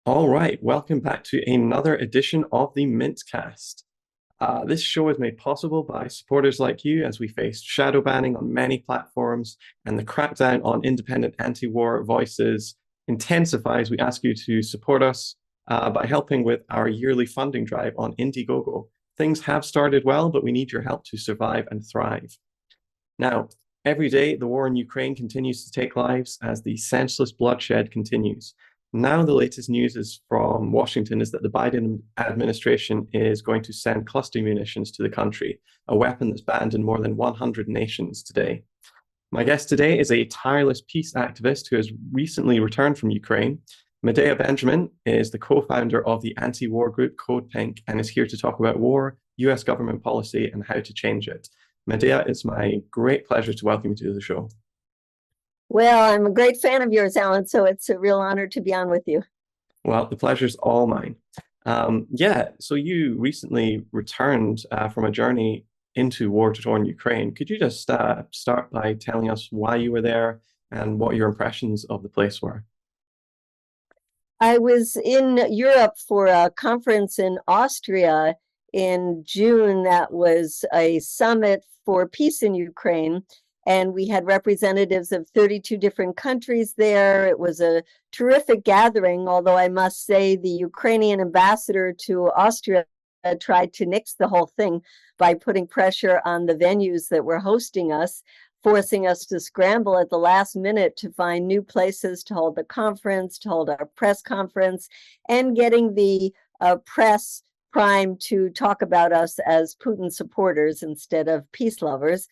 All right, welcome back to another edition of the Mintcast. This show is made possible by supporters like you as we face shadow banning on many platforms and the crackdown on independent anti-war voices intensifies. We ask you to support us by helping with our yearly funding drive on Indiegogo. Things have started well, but we need your help to survive and thrive. Now, every day, the war in Ukraine continues to take lives as the senseless bloodshed continues. Now, the latest news is from Washington is that the Biden administration is going to send cluster munitions to the country, a weapon that's banned in more than 100 nations today. My guest today is a tireless peace activist who has recently returned from Ukraine. Medea Benjamin is the co-founder of the anti-war group CODEPINK and is here to talk about war, US government policy, and how to change it. Medea, it's my great pleasure to welcome you to the show. Well, I'm a great fan of yours, Alan, so it's a real honor to be on with you. Well, the pleasure's all mine. So you recently returned from a journey into war-torn Ukraine. Could you just start by telling us why you were there and what your impressions of the place were? I was in Europe for a conference in Austria in June that was a summit for peace in Ukraine. And we had representatives of 32 different countries there. It was a terrific gathering, although I must say the Ukrainian ambassador to Austria tried to nix the whole thing by putting pressure on the venues that were hosting us, forcing us to scramble at the last minute to find new places to hold the conference, to hold our press conference, and getting the press primed to talk about us as Putin supporters instead of peace lovers.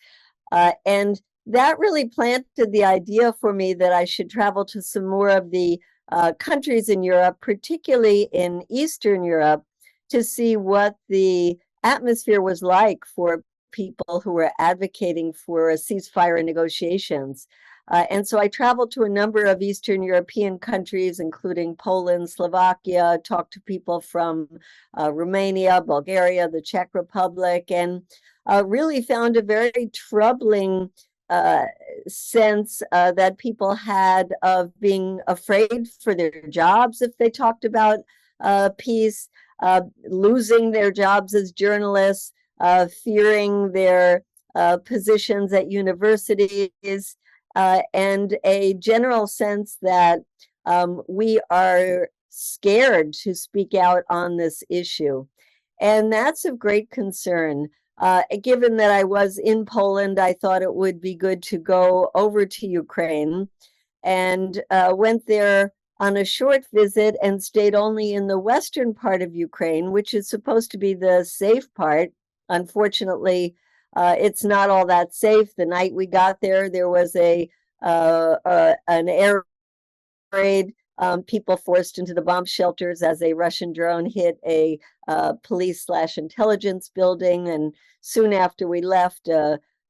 And that really planted the idea for me that I should travel to some more of the countries in Europe, particularly in Eastern Europe, to see what the atmosphere was like for people who were advocating for a ceasefire and negotiations. And so I traveled to a number of Eastern European countries, including Poland, Slovakia, talked to people from Romania, Bulgaria, the Czech Republic, and really found a very troubling sense that people had of being afraid for their jobs if they talked about peace, losing their jobs as journalists, fearing their positions at universities, and a general sense that we are scared to speak out on this issue. And that's of great concern. Given that I was in Poland, I thought it would be good to go over to Ukraine and went there on a short visit and stayed only in the western part of Ukraine, which is supposed to be the safe part. Unfortunately, it's not all that safe. The night we got there, there was an air raid. People forced into the bomb shelters as a Russian drone hit a police/intelligence building, and soon after we left,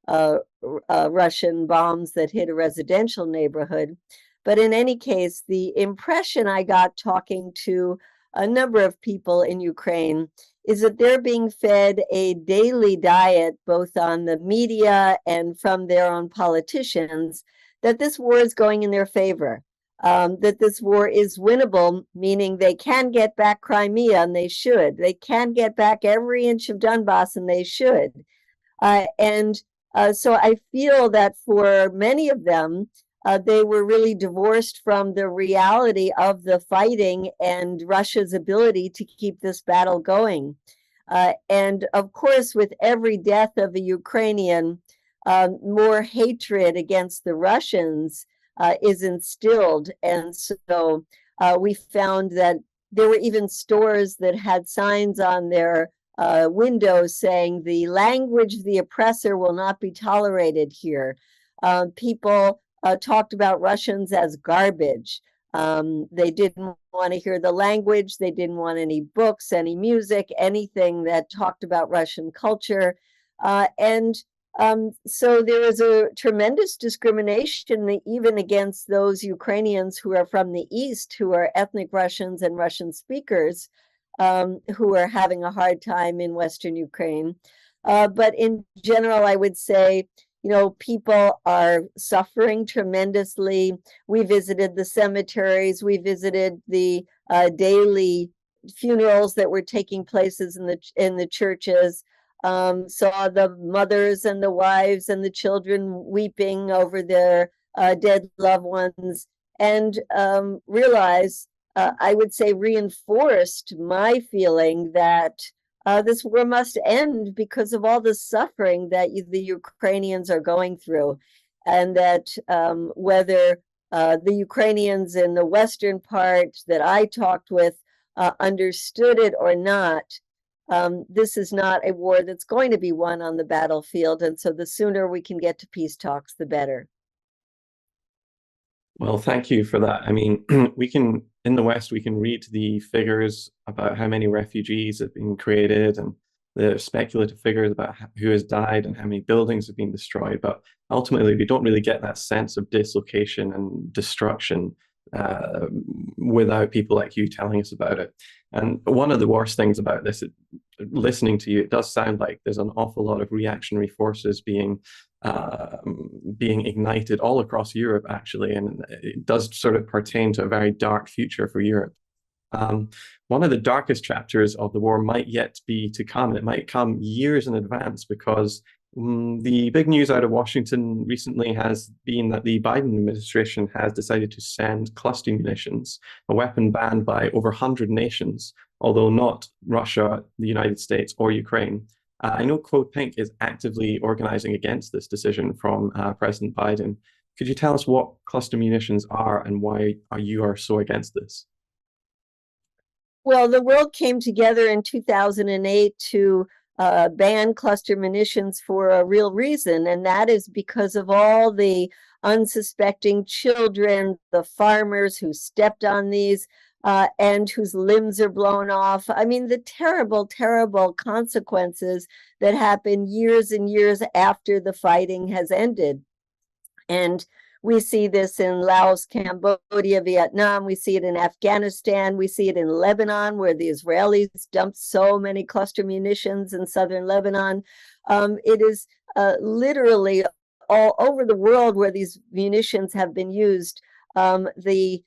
Russian bombs that hit a residential neighborhood. But in any case, the impression I got talking to a number of people in Ukraine is that they're being fed a daily diet, both on the media and from their own politicians, that this war is going in their favor. That this war is winnable, meaning they can get back Crimea, and they should. They can get back every inch of Donbass, and they should. So I feel that for many of them, they were really divorced from the reality of the fighting and Russia's ability to keep this battle going. And of course, with every death of a Ukrainian, more hatred against the Russians is instilled. And so we found that there were even stores that had signs on their windows saying the language of the oppressor will not be tolerated here. People talked about Russians as garbage. They didn't want to hear the language. They didn't want any books, any music, anything that talked about Russian culture. So there is a tremendous discrimination even against those Ukrainians who are from the East, who are ethnic Russians and Russian speakers, who are having a hard time in Western Ukraine. But in general, I would say, people are suffering tremendously. We visited the cemeteries, we visited the daily funerals that were taking places in the churches, saw the mothers and the wives and the children weeping over their dead loved ones, and realized, I would say, reinforced my feeling that this war must end because of all the suffering that the Ukrainians are going through, and that whether the Ukrainians in the western part that I talked with understood it or not, this is not a war that's going to be won on the battlefield. And so the sooner we can get to peace talks, the better. Well, thank you for that. I mean, in the West, we can read the figures about how many refugees have been created and the speculative figures about who has died and how many buildings have been destroyed. But ultimately, we don't really get that sense of dislocation and destruction without people like you telling us about it. And one of the worst things about this, listening to you, it does sound like there's an awful lot of reactionary forces being ignited all across Europe, actually, and it does sort of pertain to a very dark future for Europe. One of the darkest chapters of the war might yet be to come. It might come years in advance because the big news out of Washington recently has been that the Biden administration has decided to send cluster munitions, a weapon banned by over 100 nations, although not Russia, the United States, or Ukraine. I know CODEPINK is actively organizing against this decision from President Biden. Could you tell us what cluster munitions are and why you are so against this? Well, the world came together in 2008 to ban cluster munitions for a real reason, and that is because of all the unsuspecting children, the farmers who stepped on these, and whose limbs are blown off. I mean, the terrible, terrible consequences that happen years and years after the fighting has ended. And we see this in Laos, Cambodia, Vietnam. We see it in Afghanistan. We see it in Lebanon, where the Israelis dumped so many cluster munitions in southern Lebanon. It is literally all over the world where these munitions have been used. The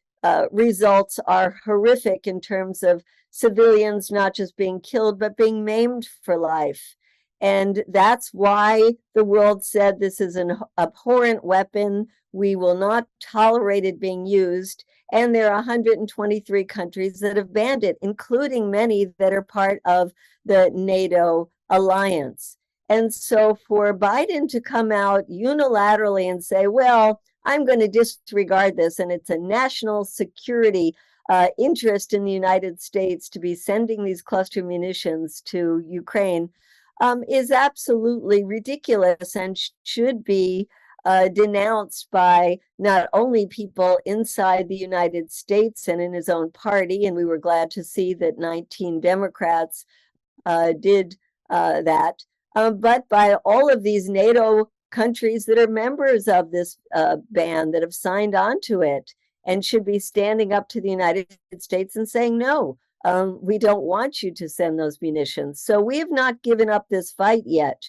results are horrific in terms of civilians not just being killed, but being maimed for life. And that's why the world said this is an abhorrent weapon. We will not tolerate it being used. And there are 123 countries that have banned it, including many that are part of the NATO alliance. And so for Biden to come out unilaterally and say, well, I'm going to disregard this, and it's a national security interest in the United States to be sending these cluster munitions to Ukraine, is absolutely ridiculous and should be denounced by not only people inside the United States and in his own party, and we were glad to see that 19 Democrats did that, but by all of these NATO countries that are members of this ban, that have signed on to it, and should be standing up to the United States and saying, no, we don't want you to send those munitions. So we have not given up this fight yet.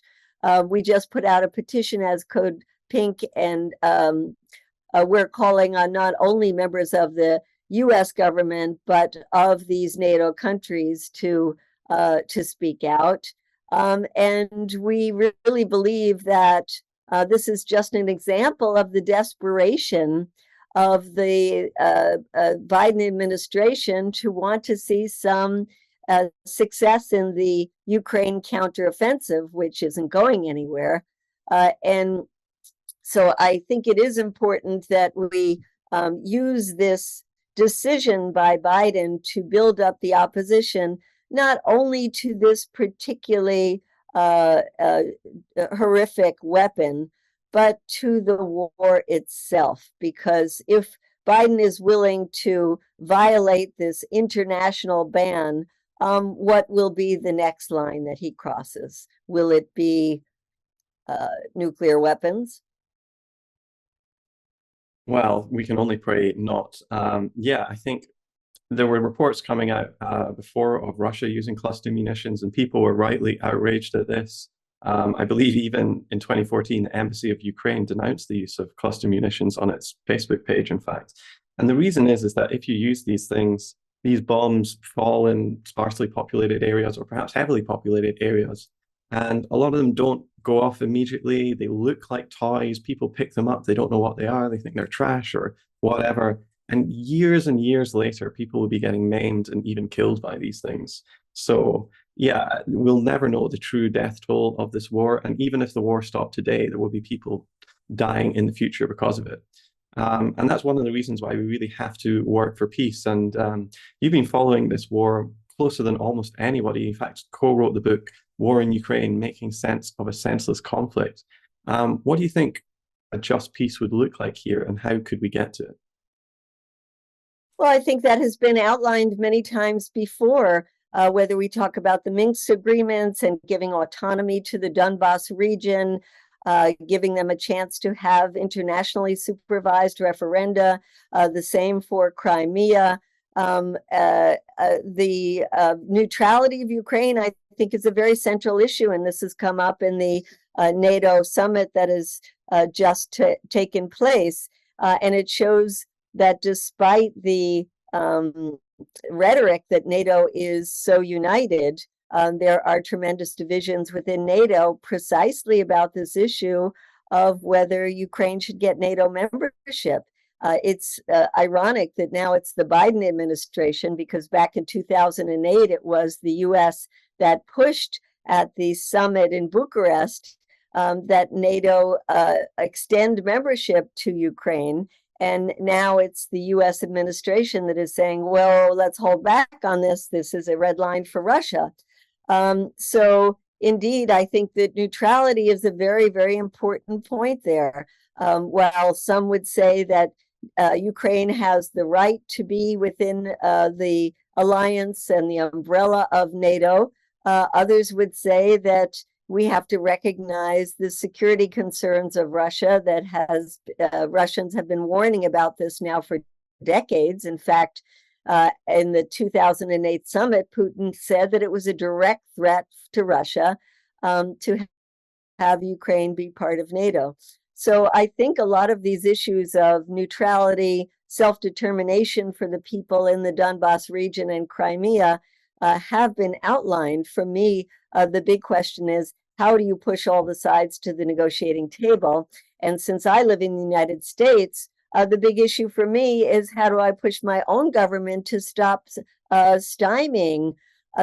We just put out a petition as CODEPINK, and we're calling on not only members of the US government, but of these NATO countries to speak out. And we really believe that this is just an example of the desperation of the Biden administration to want to see some success in the Ukraine counteroffensive, which isn't going anywhere. And so I think it is important that we use this decision by Biden to build up the opposition, not only to this particularly horrific weapon, but to the war itself. Because if Biden is willing to violate this international ban, what will be the next line that he crosses? Will it be nuclear weapons? Well, we can only pray not. Yeah, I think there were reports coming out before of Russia using cluster munitions, and people were rightly outraged at this. I believe even in 2014, the Embassy of Ukraine denounced the use of cluster munitions on its Facebook page, in fact. And the reason is that if you use these things, these bombs fall in sparsely populated areas or perhaps heavily populated areas. And a lot of them don't go off immediately. They look like toys. People pick them up. They don't know what they are. They think they're trash or whatever. And years later, people will be getting maimed and even killed by these things. So, yeah, we'll never know the true death toll of this war. And even if the war stopped today, there will be people dying in the future because of it. And that's one of the reasons why we really have to work for peace. And you've been following this war closer than almost anybody. In fact, co-wrote the book War in Ukraine, Making Sense of a Senseless Conflict. What do you think a just peace would look like here, and how could we get to it? Well, I think that has been outlined many times before, whether we talk about the Minsk agreements and giving autonomy to the Donbas region, giving them a chance to have internationally supervised referenda, the same for Crimea. The neutrality of Ukraine, I think, is a very central issue, and this has come up in the NATO summit that has just taken place, and it shows that despite the rhetoric that NATO is so united, there are tremendous divisions within NATO precisely about this issue of whether Ukraine should get NATO membership. It's ironic that now it's the Biden administration, because back in 2008, it was the US that pushed at the summit in Bucharest that NATO extend membership to Ukraine. And now it's the US administration that is saying, well, let's hold back on this. This is a red line for Russia. So indeed, I think that neutrality is a very important point there. While some would say that Ukraine has the right to be within the alliance and the umbrella of NATO, others would say that we have to recognize the security concerns of Russia that has Russians have been warning about this now for decades. In fact, in the 2008 summit, Putin said that it was a direct threat to Russia to have Ukraine be part of NATO. So I think a lot of these issues of neutrality, self-determination for the people in the Donbas region and Crimea have been outlined. For me, the big question is, how do you push all the sides to the negotiating table? And since I live in the United States, the big issue for me is, how do I push my own government to stop stymieing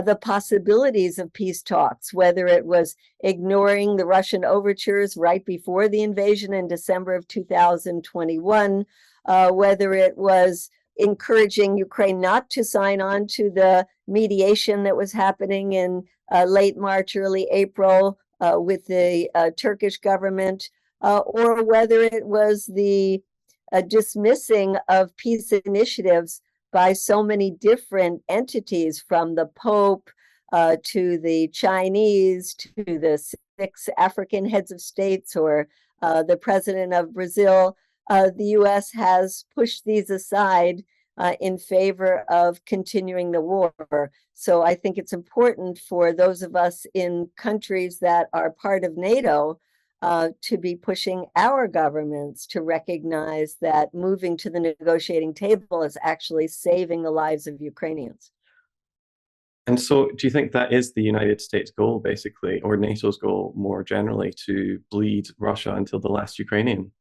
the possibilities of peace talks, whether it was ignoring the Russian overtures right before the invasion in December of 2021, whether it was encouraging Ukraine not to sign on to the mediation that was happening in late March, early April with the Turkish government, or whether it was the dismissing of peace initiatives by so many different entities, from the Pope to the Chinese to the 6 African heads of states, or the president of Brazil. The US has pushed these aside in favor of continuing the war. So I think it's important for those of us in countries that are part of NATO to be pushing our governments to recognize that moving to the negotiating table is actually saving the lives of Ukrainians. And so, do you think that is the United States goal, basically, or NATO's goal more generally, to bleed Russia until the last Ukrainian?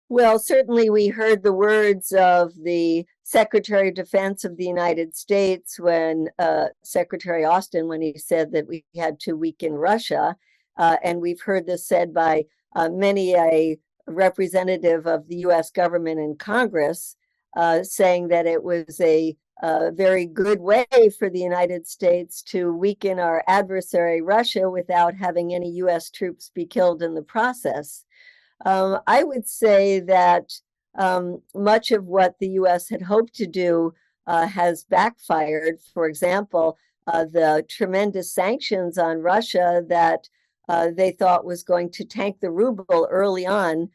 Well, certainly we heard the words of the Secretary of Defense of the United States when Secretary Austin, when he said that we had to weaken Russia. And we've heard this said by many a representative of the US government in Congress, saying that it was a very good way for the United States to weaken our adversary, Russia, without having any US troops be killed in the process. I would say that much of what the US had hoped to do has backfired. For example, the tremendous sanctions on Russia that they thought was going to tank the ruble early on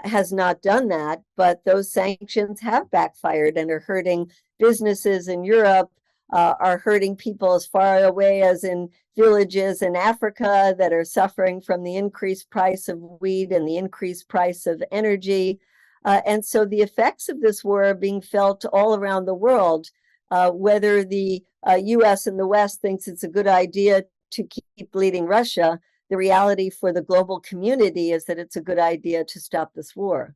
has not done that, but those sanctions have backfired and are hurting businesses in Europe, are hurting people as far away as in villages in Africa that are suffering from the increased price of wheat and the increased price of energy. And so the effects of this war are being felt all around the world, whether the US and the West thinks it's a good idea to keep bleeding Russia. The reality for the global community is that it's a good idea to stop this war.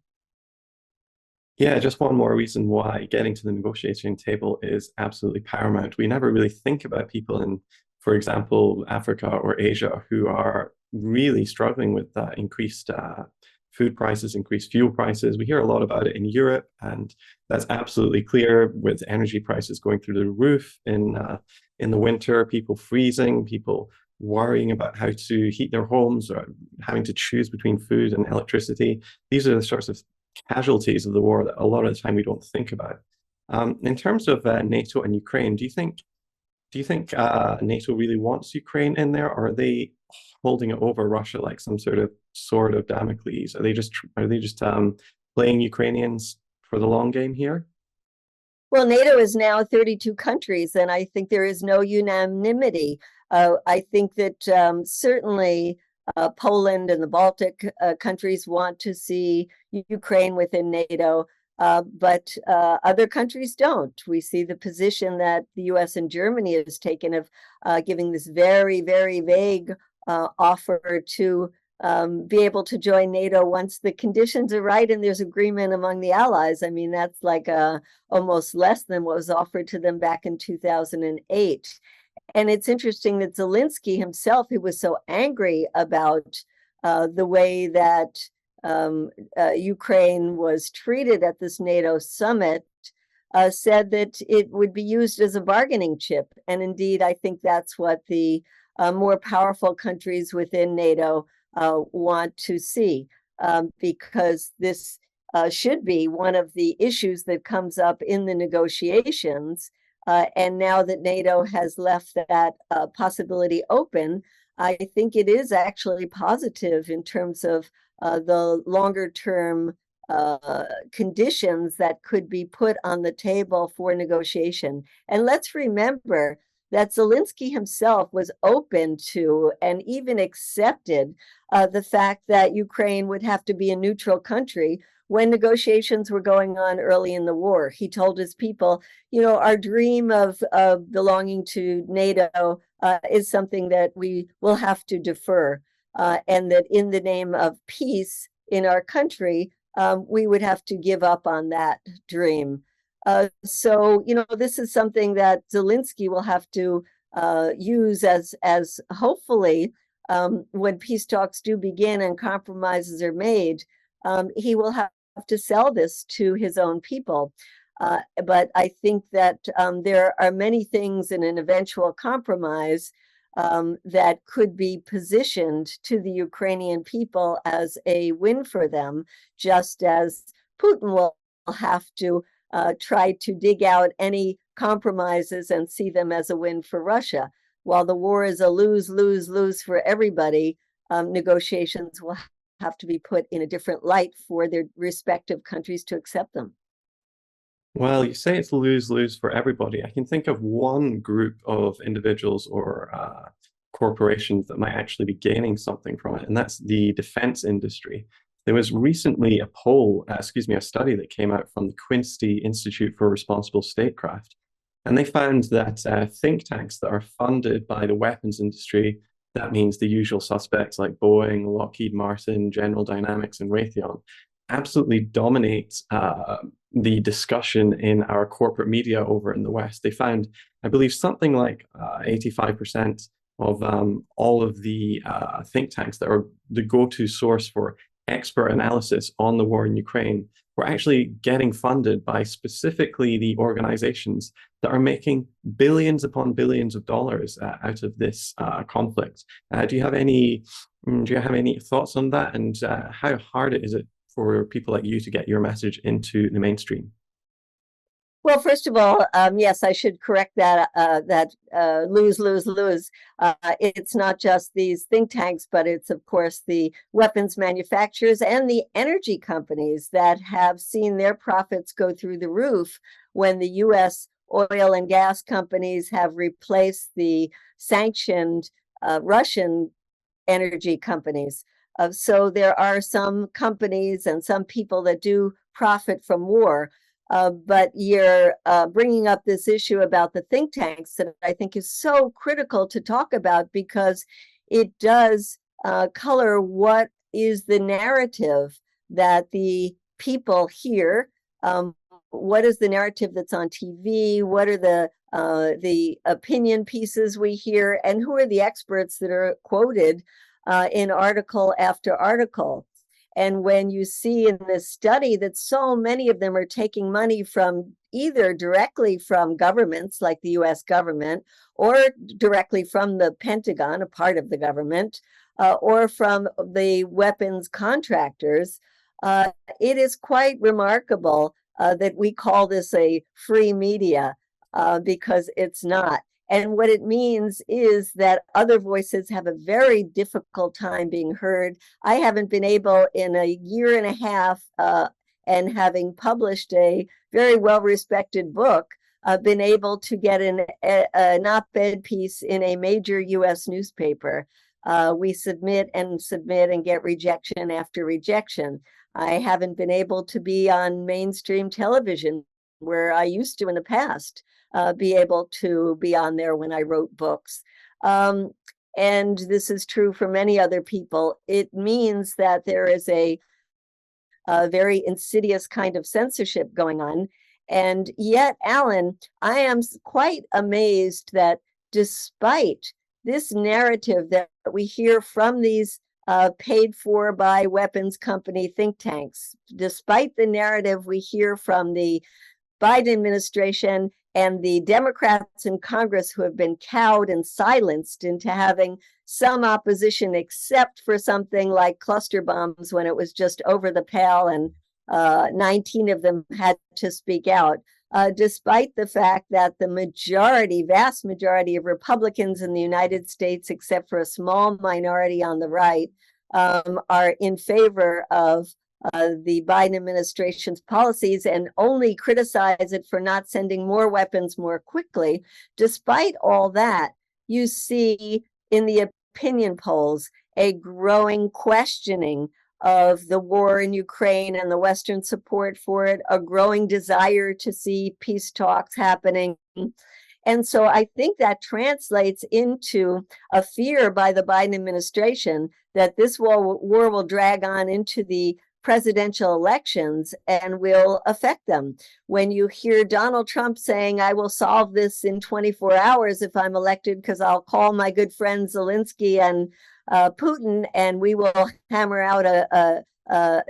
Yeah, just one more reason why getting to the negotiating table is absolutely paramount. We never really think about people in, for example, Africa or Asia who are really struggling with increased food prices, increased fuel prices. We hear a lot about it in Europe, and that's absolutely clear with energy prices going through the roof in the winter, people freezing, people worrying about how to heat their homes or having to choose between food and electricity. These are the sorts of casualties of the war that a lot of the time we don't think about. In terms of NATO and Ukraine, do you think NATO really wants Ukraine in there, or are they holding it over Russia like some sort of sword of Damocles? Are they just playing Ukrainians for the long game here? Well, NATO is now 32 countries, and I think there is no unanimity. I think that certainly Poland and the Baltic countries want to see Ukraine within NATO, but other countries don't. We see the position that the US and Germany has taken of giving this very, very vague offer to be able to join NATO once the conditions are right and there's agreement among the allies. I mean, that's like almost less than what was offered to them back in 2008. And it's interesting that Zelensky himself, who was so angry about the way that Ukraine was treated at this NATO summit, said that it would be used as a bargaining chip. And indeed, I think that's what the more powerful countries within NATO want to see, because this should be one of the issues that comes up in the negotiations. And now that NATO has left that possibility open, I think it is actually positive in terms of the longer term conditions that could be put on the table for negotiation. And let's remember that Zelensky himself was open to and even accepted the fact that Ukraine would have to be a neutral country when negotiations were going on early in the war. He told his people, you know, our dream of belonging to NATO is something that we will have to defer, and that in the name of peace in our country, we would have to give up on that dream. So, you know, this is something that Zelensky will have to use as hopefully when peace talks do begin and compromises are made, he will have to sell this to his own people. But I think that there are many things in an eventual compromise that could be positioned to the Ukrainian people as a win for them, just as Putin will have to try to dig out any compromises and see them as a win for Russia. While the war is a lose, lose, lose for everybody, negotiations will have to be put in a different light for their respective countries to accept them. Well, you say it's lose-lose for everybody. I can think of one group of individuals or corporations that might actually be gaining something from it, and that's the defense industry. There was recently a study that came out from the Quincy Institute for Responsible Statecraft, and they found that think tanks that are funded by the weapons industry, that means the usual suspects like Boeing, Lockheed Martin, General Dynamics, and Raytheon, absolutely dominate the discussion in our corporate media over in the West. They found, I believe, something like 85% of all of the think tanks that are the go-to source for expert analysis on the war in Ukraine were actually getting funded by specifically the organizations that are making billions upon billions of dollars out of this conflict. Do you have any thoughts on that, and how hard is it for people like you to get your message into the mainstream? Well, first of all, yes, I should correct that lose, lose, lose. It's not just these think tanks, but it's, of course, the weapons manufacturers and the energy companies that have seen their profits go through the roof when the U.S. oil and gas companies have replaced the sanctioned Russian energy companies. So there are some companies and some people that do profit from war. But you're bringing up this issue about the think tanks that I think is so critical to talk about, because it does color what is the narrative that the people hear. What is the narrative that's on TV? What are the opinion pieces we hear? And who are the experts that are quoted in article after article? And when you see in this study that so many of them are taking money from either directly from governments like the US government, or directly from the Pentagon, a part of the government, or from the weapons contractors, it is quite remarkable that we call this a free media, because it's not. And what it means is that other voices have a very difficult time being heard. I haven't been able in a year and a half, and having published a very well-respected book, been able to get an op-ed piece in a major US newspaper. We submit and get rejection after rejection. I haven't been able to be on mainstream television, where I used to in the past be able to be on there when I wrote books. And this is true for many other people. It means that there is a very insidious kind of censorship going on. And yet, Alan, I am quite amazed that despite this narrative that we hear from these paid for by weapons company think tanks, despite the narrative we hear from the Biden administration and the Democrats in Congress who have been cowed and silenced into having some opposition, except for something like cluster bombs when it was just over the pale and 19 of them had to speak out. Despite the fact that the vast majority of Republicans in the United States, except for a small minority on the right, are in favor of the Biden administration's policies and only criticize it for not sending more weapons more quickly. Despite all that, you see in the opinion polls a growing questioning of the war in Ukraine and the Western support for it, a growing desire to see peace talks happening. And so I think that translates into a fear by the Biden administration that this war will drag on into the presidential elections and will affect them. When you hear Donald Trump saying, I will solve this in 24 hours if I'm elected, because I'll call my good friends Zelensky and Putin and we will hammer out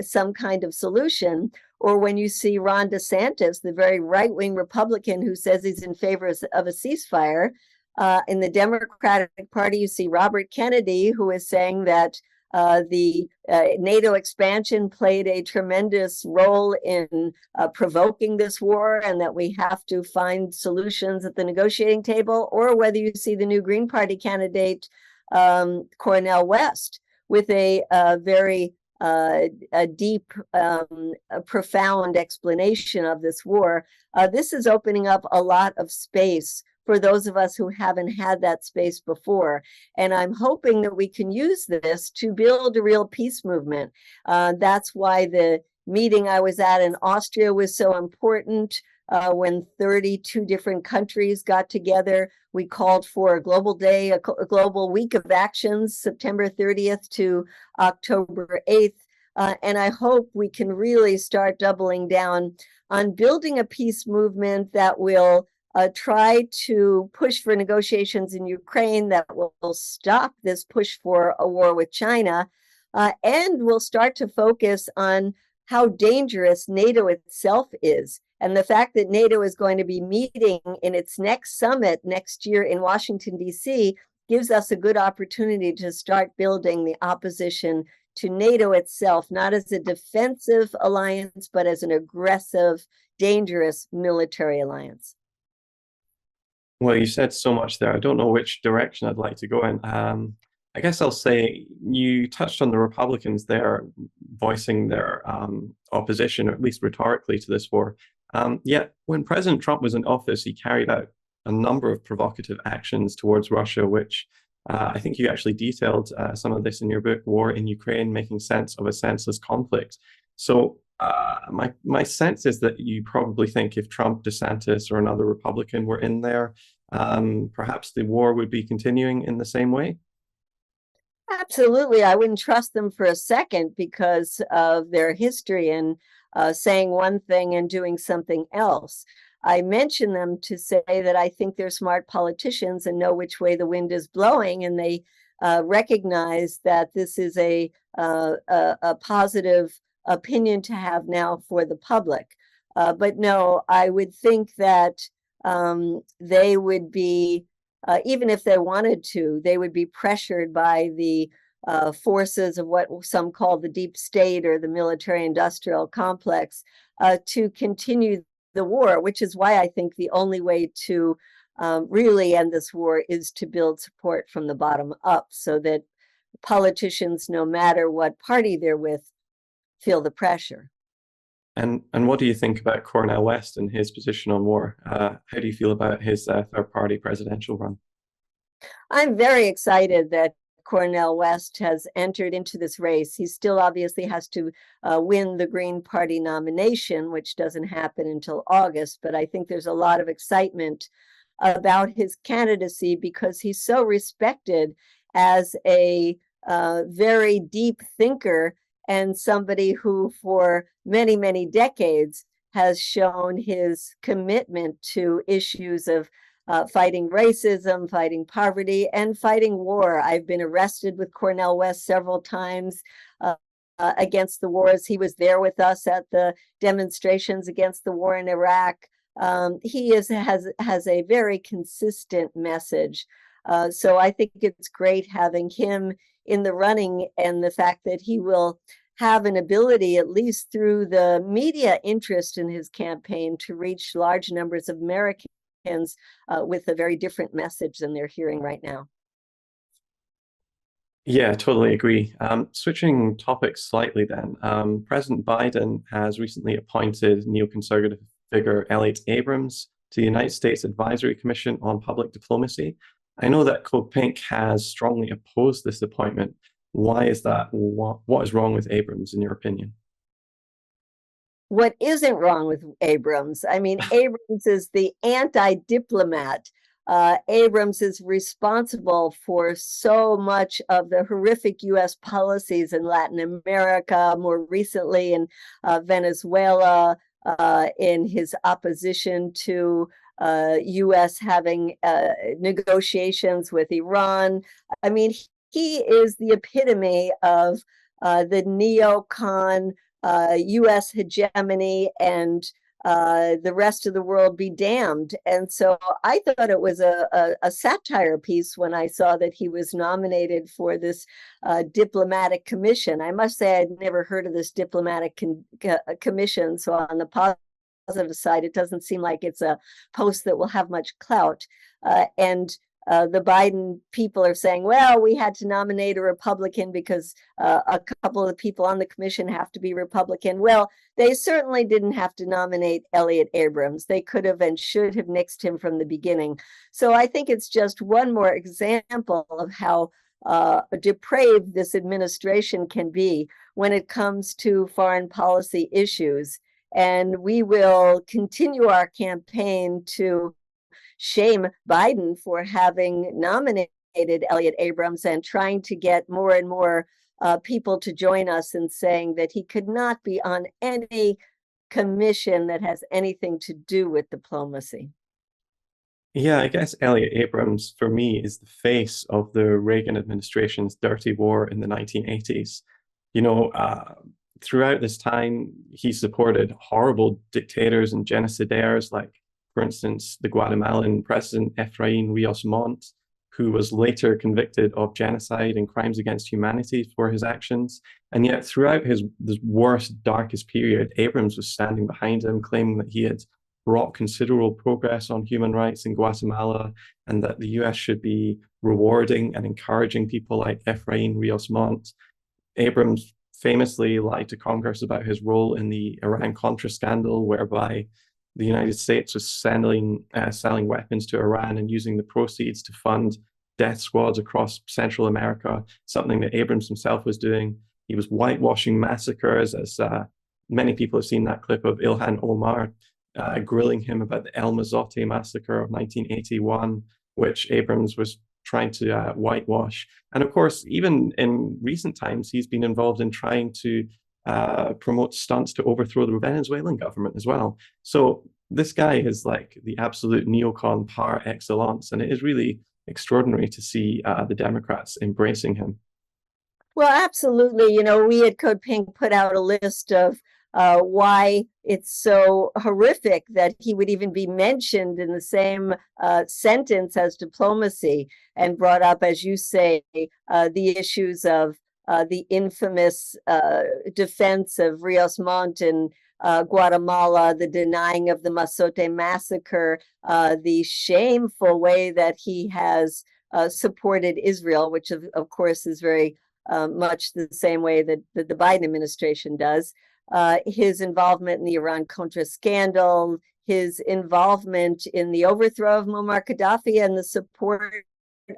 some kind of solution. Or when you see Ron DeSantis, the very right-wing Republican who says he's in favor of a ceasefire, in the Democratic Party, you see Robert Kennedy, who is saying that the NATO expansion played a tremendous role in provoking this war and that we have to find solutions at the negotiating table, or whether you see the new Green Party candidate, Cornell West, with a very deep, profound explanation of this war. This is opening up a lot of space for those of us who haven't had that space before. And I'm hoping that we can use this to build a real peace movement. That's why the meeting I was at in Austria was so important. When 32 different countries got together, we called for a global day, a global week of actions, September 30th to October 8th. And I hope we can really start doubling down on building a peace movement that will try to push for negotiations in Ukraine that will stop this push for a war with China, and will start to focus on how dangerous NATO itself is. And the fact that NATO is going to be meeting in its next summit next year in Washington, D.C., gives us a good opportunity to start building the opposition to NATO itself, not as a defensive alliance, but as an aggressive, dangerous military alliance. Well, you said so much there. I don't know which direction I'd like to go in. I guess I'll say you touched on the Republicans there voicing their opposition, or at least rhetorically, to this war. Yet, when President Trump was in office, he carried out a number of provocative actions towards Russia, which I think you actually detailed some of this in your book, War in Ukraine, Making Sense of a Senseless Conflict. So, my sense is that you probably think if Trump, DeSantis, or another Republican were in there, perhaps the war would be continuing in the same way. Absolutely. I wouldn't trust them for a second because of their history and saying one thing and doing something else. I mention them to say that I think they're smart politicians and know which way the wind is blowing, and they recognize that this is a positive opinion to have now for the public. But no, I would think that they would be even if they wanted to, they would be pressured by the forces of what some call the deep state or the military industrial complex to continue the war, which is why I think the only way to really end this war is to build support from the bottom up so that politicians, no matter what party they're with, feel the pressure. And what do you think about Cornell West and his position on war? How do you feel about his third party presidential run? I'm very excited that Cornell West has entered into this race. He still obviously has to win the Green Party nomination, which doesn't happen until August. But I think there's a lot of excitement about his candidacy because he's so respected as a very deep thinker and somebody who, for many, many decades, has shown his commitment to issues of fighting racism, fighting poverty, and fighting war. I've been arrested with Cornell West several times against the wars. He was there with us at the demonstrations against the war in Iraq. He has a very consistent message. So I think it's great having him in the running, and the fact that he will have an ability, at least through the media interest in his campaign, to reach large numbers of Americans with a very different message than they're hearing right now. Yeah, totally agree. Switching topics slightly then, President Biden has recently appointed neoconservative figure Elliott Abrams to the United States Advisory Commission on Public Diplomacy. I know that CODEPINK has strongly opposed this appointment. Why is that? What is wrong with Abrams, in your opinion? What isn't wrong with Abrams? I mean, Abrams is the anti-diplomat. Abrams is responsible for so much of the horrific U.S. policies in Latin America, more recently in Venezuela, in his opposition to U.S. having negotiations with Iran. I mean, he is the epitome of the neocon U.S. hegemony and the rest of the world be damned. And so I thought it was a satire piece when I saw that he was nominated for this diplomatic commission. I must say I'd never heard of this diplomatic commission. So on the positive side, it doesn't seem like it's a post that will have much clout. And the Biden people are saying, well, we had to nominate a Republican because a couple of the people on the commission have to be Republican. Well, they certainly didn't have to nominate Elliott Abrams. They could have and should have nixed him from the beginning. So I think it's just one more example of how depraved this administration can be when it comes to foreign policy issues. And we will continue our campaign to shame Biden for having nominated Elliott Abrams and trying to get more and more people to join us in saying that he could not be on any commission that has anything to do with diplomacy. Yeah, I guess Elliott Abrams, for me, is the face of the Reagan administration's dirty war in the 1980s. You know, throughout this time, he supported horrible dictators and genocidaires like, for instance, the Guatemalan president Efrain Rios Montt, who was later convicted of genocide and crimes against humanity for his actions. And yet, throughout his worst, darkest period, Abrams was standing behind him, claiming that he had brought considerable progress on human rights in Guatemala and that the US should be rewarding and encouraging people like Efrain Rios Montt. Abrams famously lied to Congress about his role in the Iran-Contra scandal, whereby the United States was selling weapons to Iran and using the proceeds to fund death squads across Central America, something that Abrams himself was doing. He was whitewashing massacres, as many people have seen that clip of Ilhan Omar grilling him about the El Mozote massacre of 1981, which Abrams was trying to whitewash. And of course, even in recent times, he's been involved in trying to promote stunts to overthrow the Venezuelan government as well. So this guy is like the absolute neocon par excellence, and it is really extraordinary to see the Democrats embracing him. Well, absolutely. You know, we at CODEPINK put out a list of why it's so horrific that he would even be mentioned in the same sentence as diplomacy, and brought up, as you say, the issues of the infamous defense of Rios Montt in Guatemala, the denying of the Mozote massacre, the shameful way that he has supported Israel, which of course is very much the same way that the Biden administration does. His involvement in the Iran-Contra scandal, his involvement in the overthrow of Muammar Gaddafi and the support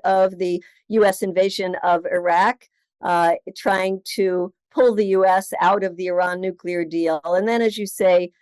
of the U.S. invasion of Iraq, trying to pull the U.S. out of the Iran nuclear deal. And then, as you say,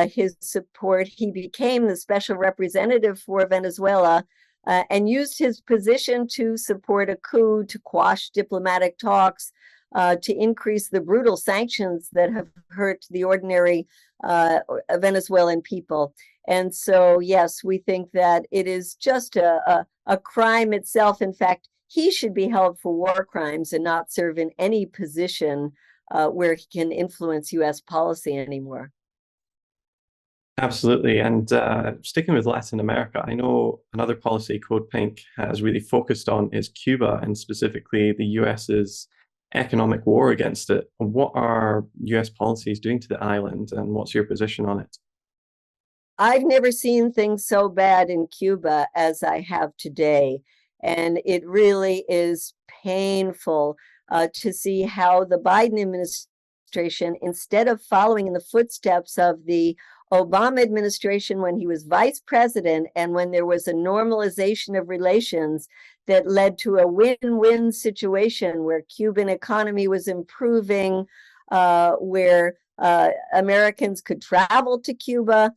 his support, he became the special representative for Venezuela, and used his position to support a coup, to quash diplomatic talks, to increase the brutal sanctions that have hurt the ordinary Venezuelan people. And so, yes, we think that it is just a crime itself. In fact, he should be held for war crimes and not serve in any position where he can influence U.S. policy anymore. Absolutely. And sticking with Latin America, I know another policy CODEPINK has really focused on is Cuba, and specifically the US's economic war against it. What are US policies doing to the island, and what's your position on it? I've never seen things so bad in Cuba as I have today. And it really is painful to see how the Biden administration, instead of following in the footsteps of the Obama administration when he was vice president, and when there was a normalization of relations that led to a win-win situation where Cuban economy was improving, where Americans could travel to Cuba.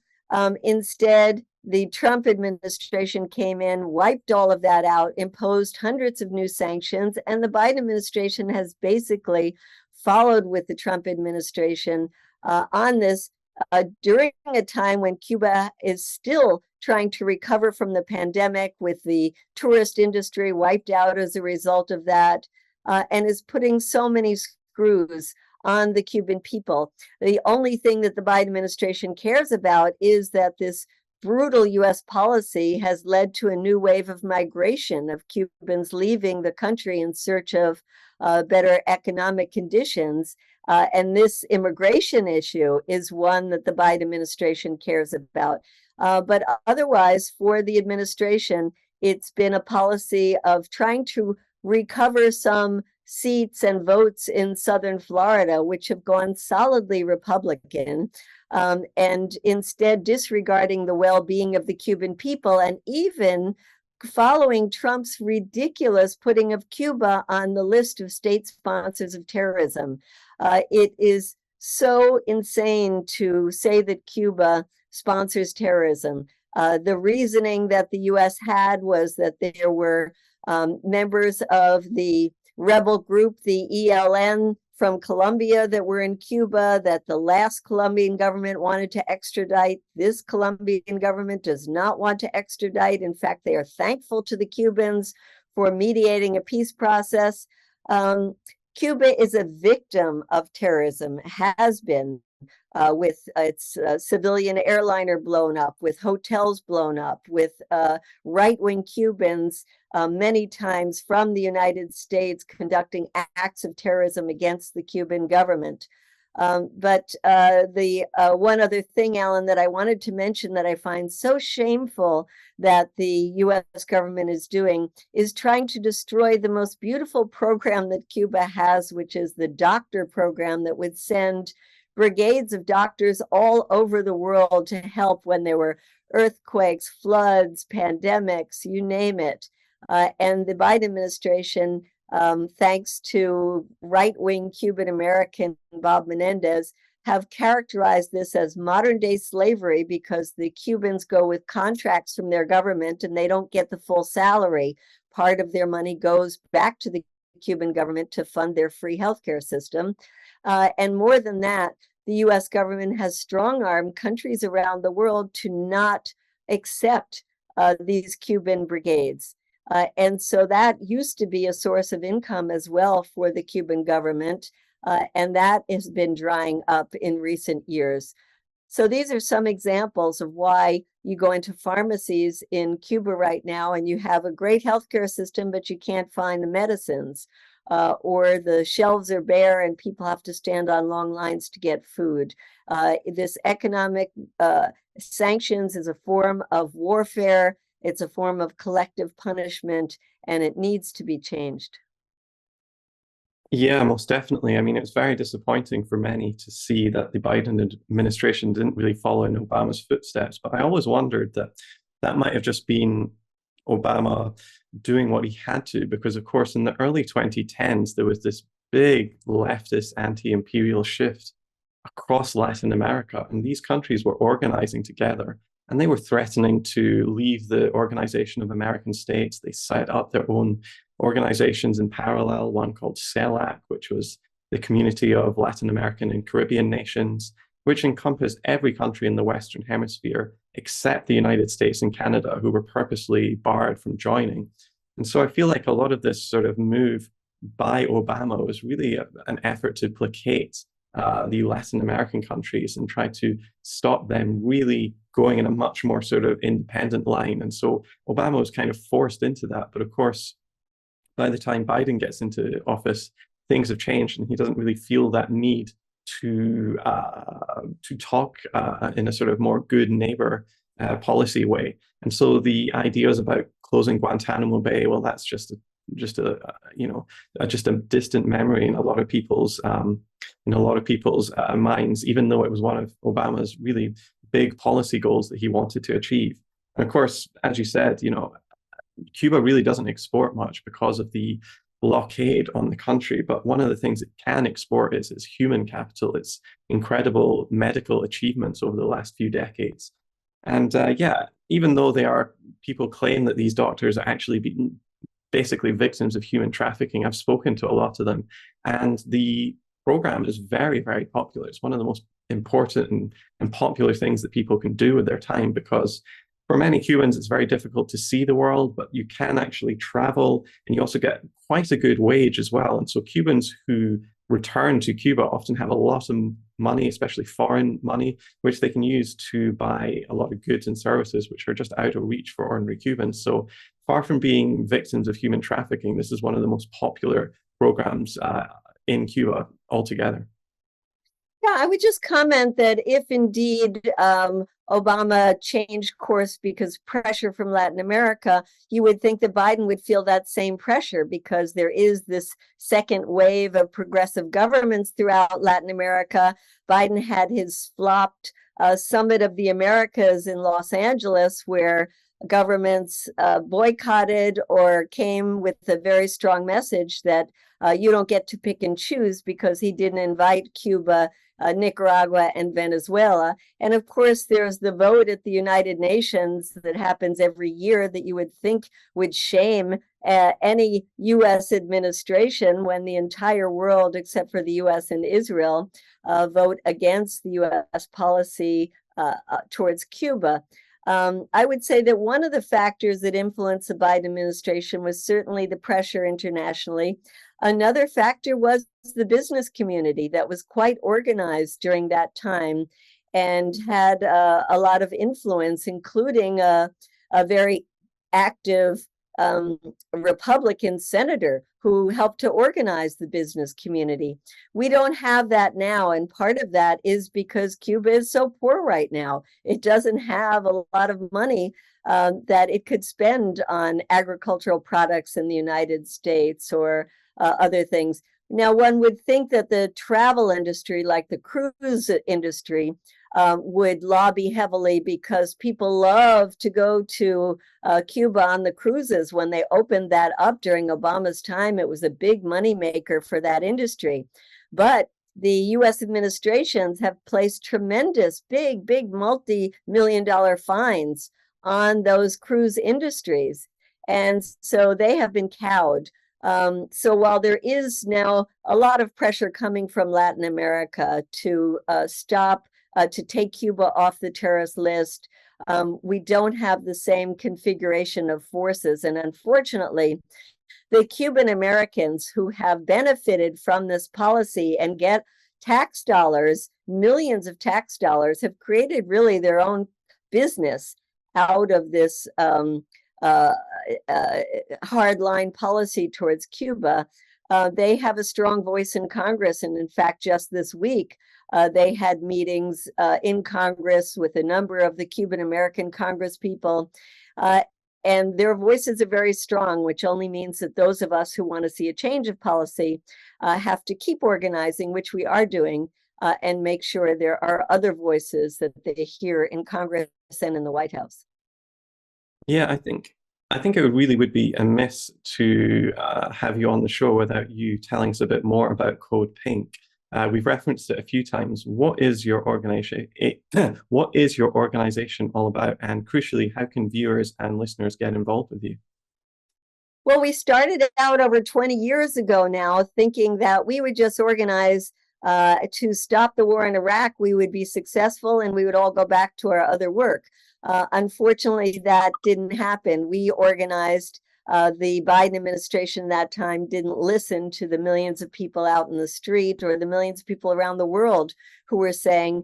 Instead, the Trump administration came in, wiped all of that out, imposed hundreds of new sanctions, and the Biden administration has basically followed with the Trump administration on this during a time when Cuba is still trying to recover from the pandemic, with the tourist industry wiped out as a result of that, and is putting so many screws on the Cuban people. The only thing that the Biden administration cares about is that this brutal US policy has led to a new wave of migration of Cubans leaving the country in search of better economic conditions. And this immigration issue is one that the Biden administration cares about. But otherwise, for the administration, it's been a policy of trying to recover some seats and votes in southern Florida, which have gone solidly Republican, and instead disregarding the well-being of the Cuban people, and even following Trump's ridiculous putting of Cuba on the list of state sponsors of terrorism. It is so insane to say that Cuba sponsors terrorism. The reasoning that the US had was that there were members of the rebel group, the ELN from Colombia, that were in Cuba, that the last Colombian government wanted to extradite. This Colombian government does not want to extradite. In fact, they are thankful to the Cubans for mediating a peace process. Cuba is a victim of terrorism, has been, with its civilian airliner blown up, with hotels blown up, with right-wing Cubans many times from the United States conducting acts of terrorism against the Cuban government. But the one other thing, Alan, that I wanted to mention that I find so shameful that the US government is doing is trying to destroy the most beautiful program that Cuba has, which is the doctor program that would send brigades of doctors all over the world to help when there were earthquakes, floods, pandemics, you name it. And the Biden administration, thanks to right-wing Cuban American Bob Menendez, have characterized this as modern day slavery because the Cubans go with contracts from their government and they don't get the full salary. Part of their money goes back to the Cuban government to fund their free healthcare system. And more than that, the US government has strong-armed countries around the world to not accept these Cuban brigades. And so that used to be a source of income as well for the Cuban government. And that has been drying up in recent years. So these are some examples of why you go into pharmacies in Cuba right now and you have a great healthcare system, but you can't find the medicines, or the shelves are bare and people have to stand on long lines to get food. This economic sanctions is a form of warfare. It's a form of collective punishment, and it needs to be changed. Yeah, most definitely. I mean, it was very disappointing for many to see that the Biden administration didn't really follow in Obama's footsteps. But I always wondered that that might have just been Obama doing what he had to, because, of course, in the early 2010s, there was this big leftist anti-imperial shift across Latin America, and these countries were organizing together. And they were threatening to leave the Organization of American States. They set up their own organizations in parallel, one called CELAC, which was the Community of Latin American and Caribbean Nations, which encompassed every country in the Western Hemisphere except the United States and Canada, who were purposely barred from joining. And so I feel like a lot of this sort of move by Obama was really an effort to placate the Latin American countries and try to stop them really going in a much more sort of independent line. And so Obama was kind of forced into that. But of course, by the time Biden gets into office, things have changed, and he doesn't really feel that need to talk in a sort of more good neighbor policy way. And so the ideas about closing Guantanamo Bay, well, that's just a distant memory in a lot of people's minds, even though it was one of Obama's really big policy goals that he wanted to achieve. And of course, as you said, Cuba really doesn't export much because of the blockade on the country. But one of the things it can export is its human capital, its incredible medical achievements over the last few decades. And even though people claim that these doctors are actually being basically victims of human trafficking, I've spoken to a lot of them, and the program is very, very popular. It's one of the most important and popular things that people can do with their time, because for many Cubans, it's very difficult to see the world, but you can actually travel, and you also get quite a good wage as well. And so Cubans who return to Cuba often have a lot of money, especially foreign money, which they can use to buy a lot of goods and services which are just out of reach for ordinary Cubans. So far from being victims of human trafficking, this is one of the most popular programs in Cuba altogether. Yeah, I would just comment that if indeed Obama changed course because pressure from Latin America, you would think that Biden would feel that same pressure, because there is this second wave of progressive governments throughout Latin America. Biden had his flopped Summit of the Americas in Los Angeles, where governments boycotted or came with a very strong message that you don't get to pick and choose, because he didn't invite Cuba, Nicaragua, and Venezuela. And of course, there's the vote at the United Nations that happens every year that you would think would shame any U.S. administration, when the entire world, except for the U.S. and Israel, vote against the U.S. policy towards Cuba. I would say that one of the factors that influenced the Biden administration was certainly the pressure internationally. Another factor was the business community that was quite organized during that time and had a lot of influence, including a very active Republican senator who helped to organize the business community. We don't have that now, and part of that is because Cuba is so poor right now. It doesn't have a lot of money that it could spend on agricultural products in the United States or other things. Now, one would think that the travel industry, like the cruise industry, would lobby heavily because people love to go to Cuba on the cruises. When they opened that up during Obama's time, it was a big moneymaker for that industry. But the U.S. administrations have placed tremendous, big multi-million-dollar fines on those cruise industries. And so they have been cowed. So while there is now a lot of pressure coming from Latin America to to take Cuba off the terrorist list, we don't have the same configuration of forces. And unfortunately, the Cuban Americans who have benefited from this policy and get tax dollars, millions of tax dollars, have created really their own business out of this hardline policy towards Cuba. They have a strong voice in Congress. And in fact, just this week, they had meetings in Congress with a number of the Cuban American Congress people. And their voices are very strong, which only means that those of us who want to see a change of policy have to keep organizing, which we are doing, and make sure there are other voices that they hear in Congress and in the White House. Yeah, I think it really would be amiss to have you on the show without you telling us a bit more about Code Pink. We've referenced it a few times. What is your organization? What is your organization all about? And crucially, how can viewers and listeners get involved with you? Well, we started out over 20 years ago now, thinking that we would just organize to stop the war in Iraq. We would be successful and we would all go back to our other work. Unfortunately, that didn't happen. We organized. The Biden administration that time didn't listen to the millions of people out in the street or the millions of people around the world who were saying,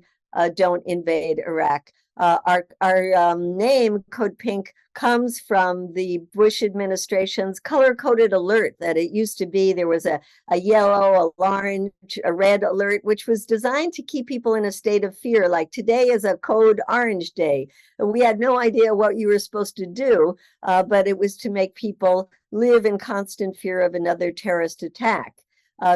don't invade Iraq. Our name, Code Pink, comes from the Bush administration's color-coded alert that it used to be. There was a yellow, a orange, a red alert, which was designed to keep people in a state of fear. Like today is a code orange day. We had no idea what you were supposed to do, but it was to make people live in constant fear of another terrorist attack.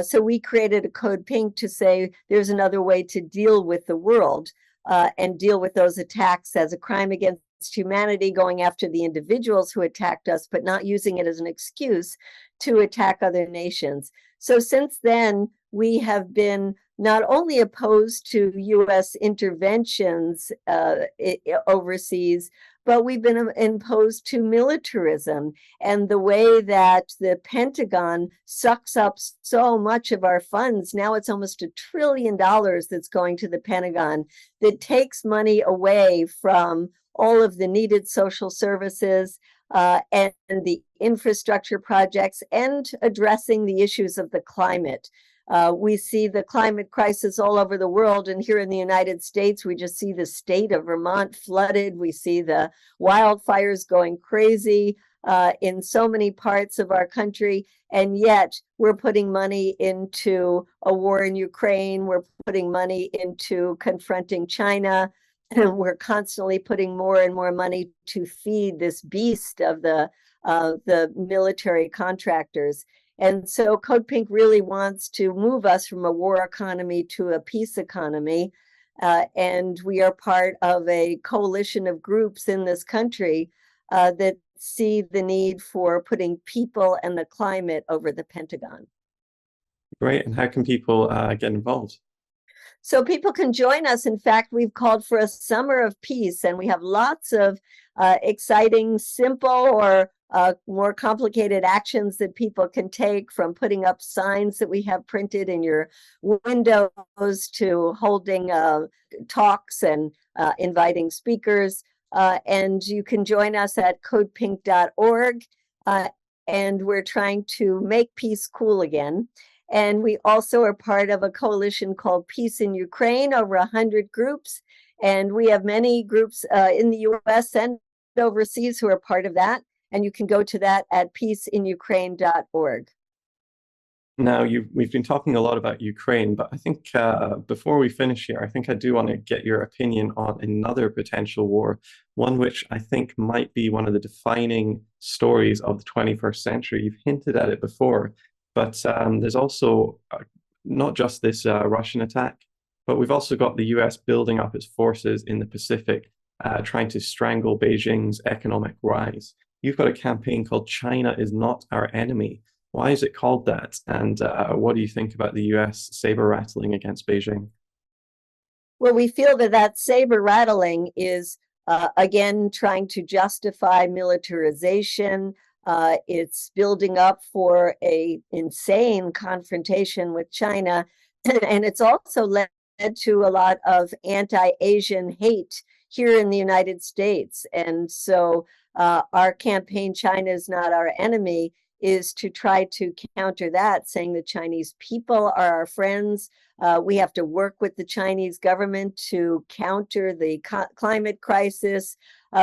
So we created a Code Pink to say there's another way to deal with the world and deal with those attacks as a crime against humanity, going after the individuals who attacked us, but not using it as an excuse to attack other nations. So since then, we have been not only opposed to U.S. interventions overseas, but we've been opposed to militarism and the way that the Pentagon sucks up so much of our funds. Now it's almost $1 trillion that's going to the Pentagon that takes money away from all of the needed social services and the infrastructure projects and addressing the issues of the climate. We see the climate crisis all over the world, and here in the United States, we just see the state of Vermont flooded. We see the wildfires going crazy in so many parts of our country, and yet we're putting money into a war in Ukraine. We're putting money into confronting China. And we're constantly putting more and more money to feed this beast of the military contractors. And so Code Pink really wants to move us from a war economy to a peace economy. And we are part of a coalition of groups in this country that see the need for putting people and the climate over the Pentagon. Great. And how can people get involved? So people can join us. In fact, we've called for a summer of peace, and we have lots of exciting, simple or more complicated actions that people can take, from putting up signs that we have printed in your windows to holding talks and inviting speakers. And you can join us at codepink.org. And we're trying to make peace cool again. And we also are part of a coalition called Peace in Ukraine, over 100 groups. And we have many groups in the US and overseas who are part of that. And you can go to that at peaceinukraine.org. Now, we've been talking a lot about Ukraine, but I think before we finish here, I think I do want to get your opinion on another potential war, one which I think might be one of the defining stories of the 21st century. You've hinted at it before. But there's also not just this Russian attack, but we've also got the US building up its forces in the Pacific, trying to strangle Beijing's economic rise. You've got a campaign called China is Not Our Enemy. Why is it called that? And what do you think about the US saber rattling against Beijing? Well, we feel that that saber rattling is again trying to justify militarization. It's building up for a insane confrontation with China, and it's also led to a lot of anti-Asian hate here in the United States. And so our campaign, China is Not Our Enemy, is to try to counter that, saying the Chinese people are our friends. We have to work with the Chinese government to counter the climate crisis.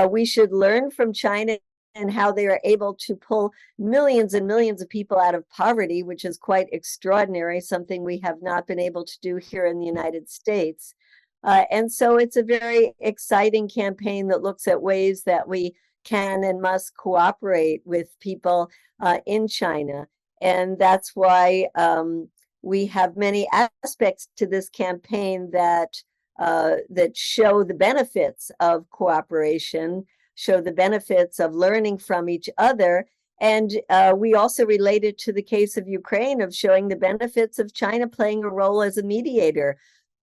We should learn from China and how they are able to pull millions and millions of people out of poverty, which is quite extraordinary, something we have not been able to do here in the United States. And so it's a very exciting campaign that looks at ways that we can and must cooperate with people in China. And that's why we have many aspects to this campaign that that show the benefits of cooperation, show the benefits of learning from each other. And we also related to the case of Ukraine of showing the benefits of China playing a role as a mediator.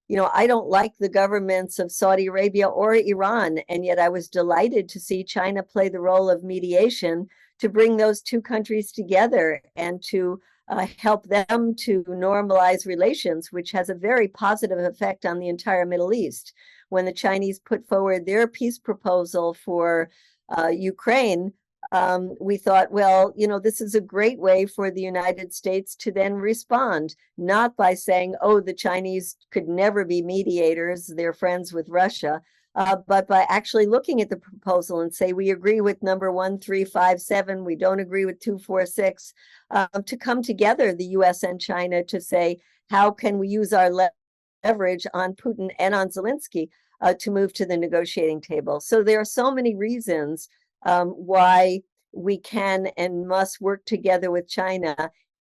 You know, I don't like the governments of Saudi Arabia or Iran, and yet I was delighted to see China play the role of mediation to bring those two countries together and to help them to normalize relations, which has a very positive effect on the entire Middle East. When the Chinese put forward their peace proposal for Ukraine, we thought, well, you know, this is a great way for the United States to then respond, not by saying, oh, the Chinese could never be mediators, they're friends with Russia, but by actually looking at the proposal and say, we agree with number 1357, we don't agree with 246, to come together, the US and China, to say, how can we use our leverage on Putin and on Zelensky to move to the negotiating table? So there are so many reasons why we can and must work together with China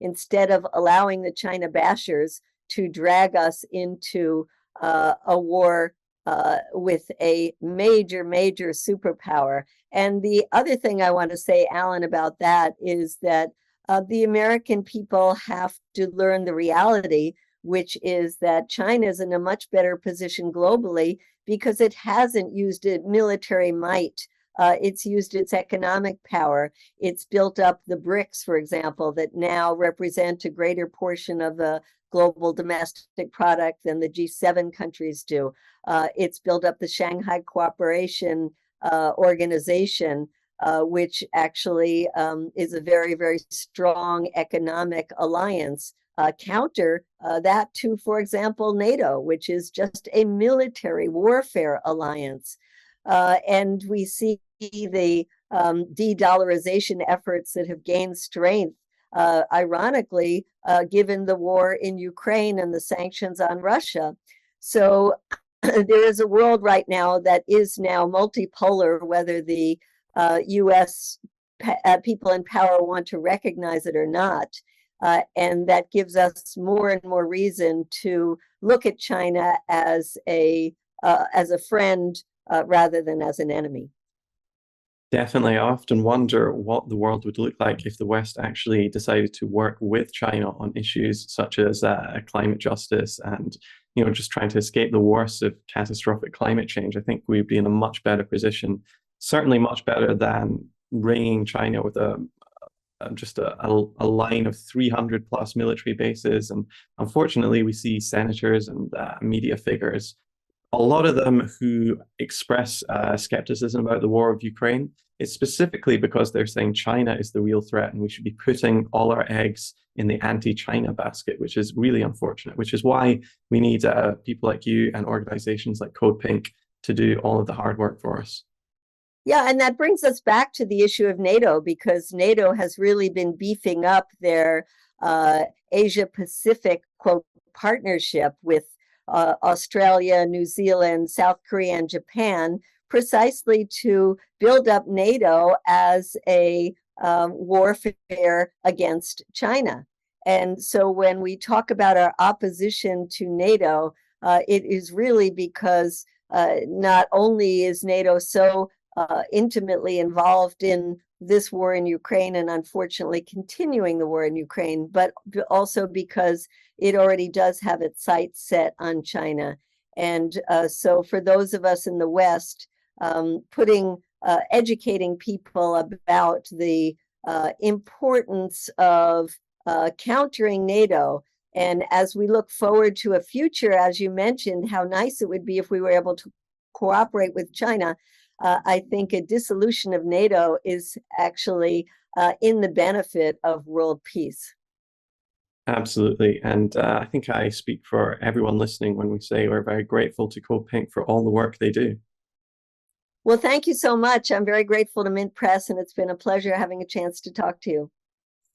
instead of allowing the China bashers to drag us into a war with a major, major superpower. And the other thing I want to say, Alan, about that is that the American people have to learn the reality, which is that China is in a much better position globally because it hasn't used military might. It's used its economic power. It's built up the BRICS, for example, that now represent a greater portion of the global domestic product than the G7 countries do. It's built up the Shanghai Cooperation Organization, which actually is a very, very strong economic alliance. Counter that to, for example, NATO, which is just a military warfare alliance. And we see the de-dollarization efforts that have gained strength, ironically, given the war in Ukraine and the sanctions on Russia. So there is a world right now that is now multipolar, whether the US people in power want to recognize it or not. And that gives us more and more reason to look at China as a friend rather than as an enemy. Definitely, I often wonder what the world would look like if the West actually decided to work with China on issues such as climate justice and, you know, just trying to escape the worst of catastrophic climate change. I think we'd be in a much better position, certainly much better than ringing China with just a line of 300 plus military bases. And unfortunately, we see senators and media figures, a lot of them who express skepticism about the war of Ukraine. It's specifically because they're saying China is the real threat and we should be putting all our eggs in the anti-China basket, which is really unfortunate, which is why we need people like you and organizations like CODEPINK to do all of the hard work for us. Yeah, and that brings us back to the issue of NATO, because NATO has really been beefing up their Asia Pacific, quote, partnership with Australia, New Zealand, South Korea, and Japan, precisely to build up NATO as a warfare against China. And so when we talk about our opposition to NATO, it is really because not only is NATO so intimately involved in this war in Ukraine and unfortunately continuing the war in Ukraine, but also because it already does have its sights set on China. And so for those of us in the West, educating people about the importance of countering NATO. And as we look forward to a future, as you mentioned, how nice it would be if we were able to cooperate with China. I think a dissolution of NATO is actually in the benefit of world peace. Absolutely. And I think I speak for everyone listening when we say we're very grateful to CODEPINK for all the work they do. Well, thank you so much. I'm very grateful to Mint Press, and it's been a pleasure having a chance to talk to you.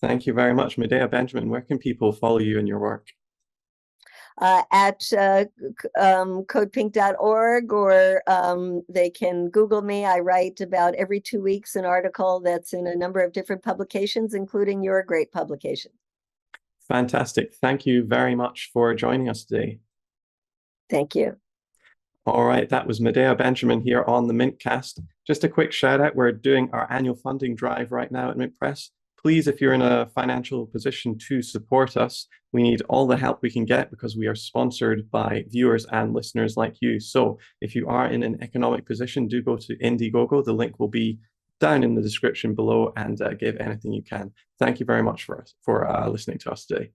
Thank you very much, Medea Benjamin. Where can people follow you in your work? At codepink.org, or they can Google me. I write about every 2 weeks an article that's in a number of different publications, including your great publication. Fantastic. Thank you very much for joining us today. Thank you. All right, that was Medea Benjamin here on the Mintcast. Just a quick shout out, we're doing our annual funding drive right now at Mint Press. Please, if you're in a financial position to support us, we need all the help we can get because we are sponsored by viewers and listeners like you. So if you are in an economic position, do go to Indiegogo. The link will be down in the description below, and give anything you can. Thank you very much for listening to us today.